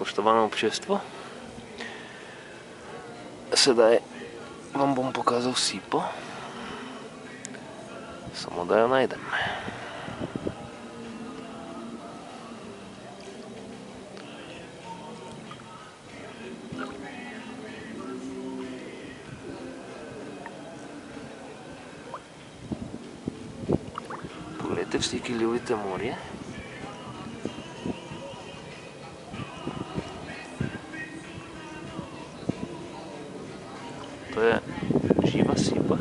Spoštovano občestvo, sedaj vam bom pokazal sipo, samo da jo najdem. Poglejte, vsi, ki ljubite morje. To je živa sipa.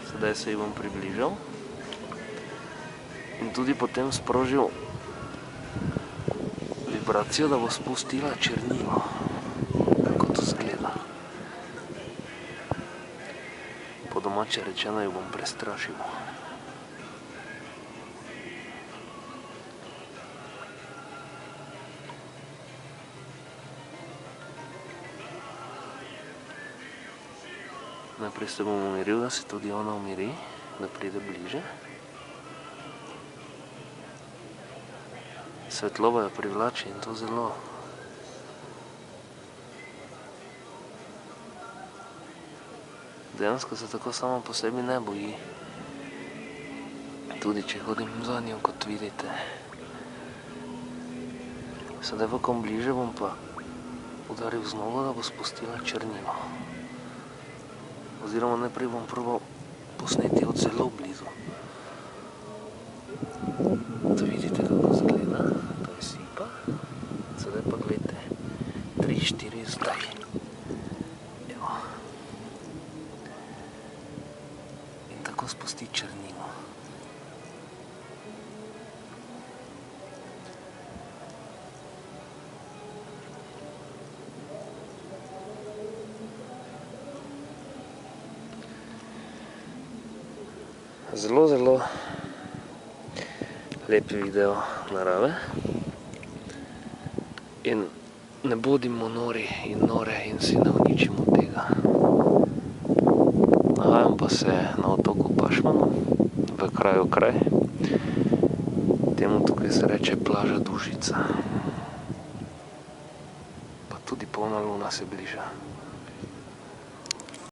Sedaj se ji bom približal in tudi potem sprožil vibracijo, da bo spustila črnilo. Kako to zgleda. Po domače rečeno jo bom prestrašil. Najprej se bom umiril, da se tudi ona umiri, da pride bliže. Svetloba jo privlači in to zelo. Dejansko se tako sama po sebi ne boji. Tudi če hodim za njo, kot vidite. Sedaj v kom bliže bom pa udaril znova, da bo spustila črnilo. Oziroma najprej bom probal posneti od zelo blizu. Da vidite, kako zgleda. To je sipa. Sedaj pa gledajte. 3, 4, zdaj. Evo. In tako spusti črnilo. Zelo, zelo lep video narave in ne bodimo nori in nore in si ne uničimo tega. Nahajam pa se na otoku Pašmanu, v kraju Kraj. Temu tukaj se reče plaža Dušica. Pa tudi polna luna se bliža.